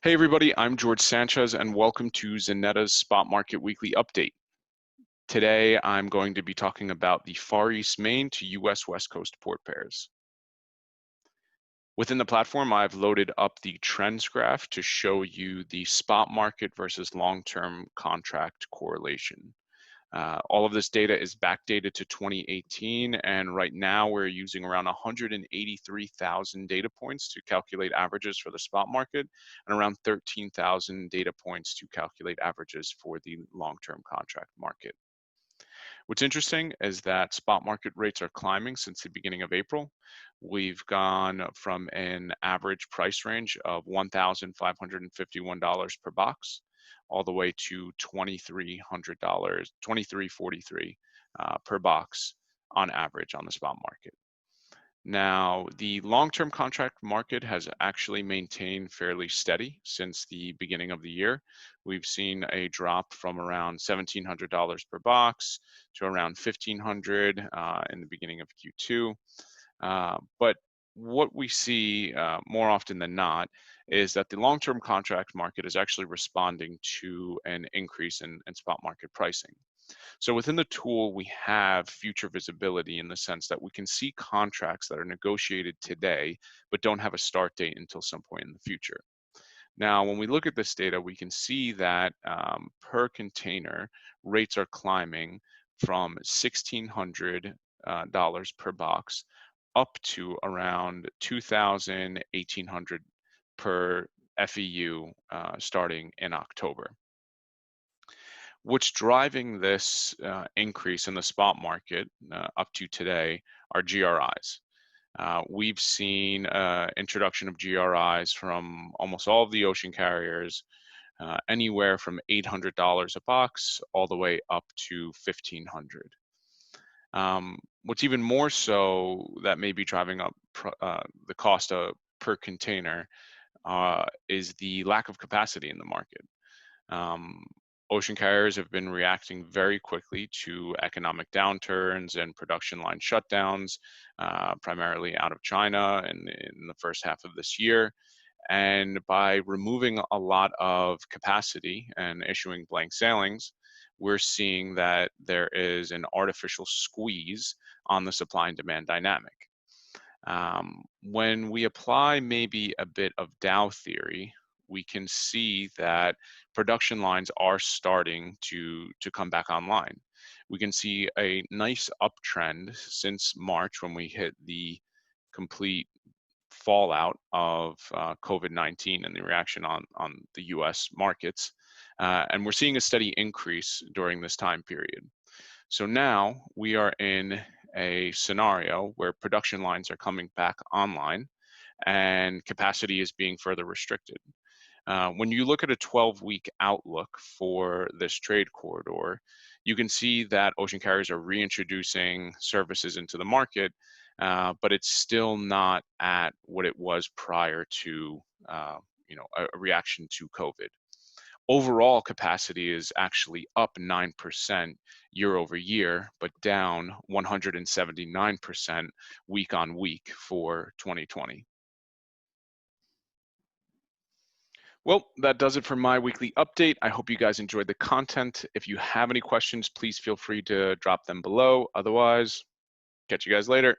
Hey everybody, I'm George Sanchez and welcome to Zenetta's Spot Market Weekly Update. Today I'm going to be talking about the Far East Maine to US West Coast port pairs. Within the platform, I've loaded up the trends graph to show you the spot market versus long-term contract correlation. All of this data is backdated to 2018, and right now we're using around 183,000 data points to calculate averages for the spot market, and around 13,000 data points to calculate averages for the long-term contract market. What's interesting is that spot market rates are climbing since the beginning of April. We've gone from an average price range of $1,551 per box all the way to $2,300, $2,343 per box on average on the spot market. Now, the long-term contract market has actually maintained fairly steady since the beginning of the year. We've seen a drop from around $1,700 per box to around $1,500 in the beginning of Q2. But what we see more often than not is that the long-term contract market is actually responding to an increase in spot market pricing. So within the tool, we have future visibility in the sense that we can see contracts that are negotiated today, but don't have a start date until some point in the future. Now, when we look at this data, we can see that per container, rates are climbing from $1,600 per box up to around $2,000, $1,800 per FEU starting in October. What's driving this increase in the spot market up to today are GRIs. We've seen introduction of GRIs from almost all of the ocean carriers, anywhere from $800 a box all the way up to $1,500. What's even more so that may be driving up the cost per container is the lack of capacity in the market. Ocean carriers have been reacting very quickly to economic downturns and production line shutdowns, primarily out of China in the first half of this year. And by removing a lot of capacity and issuing blank sailings, we're seeing that there is an artificial squeeze on the supply and demand dynamic. When we apply maybe a bit of Dow theory, we can see that production lines are starting to come back online. We can see a nice uptrend since March when we hit the complete fallout of COVID-19 and the reaction on the US markets. And we're seeing a steady increase during this time period. So now we are in a scenario where production lines are coming back online and capacity is being further restricted. When you look at a 12-week outlook for this trade corridor, you can see that ocean carriers are reintroducing services into the market, but it's still not at what it was prior to a reaction to COVID. Overall capacity is actually up 9% year over year, but down 179% week on week for 2020. Well, that does it for my weekly update. I hope you guys enjoyed the content. If you have any questions, please feel free to drop them below. Otherwise, catch you guys later.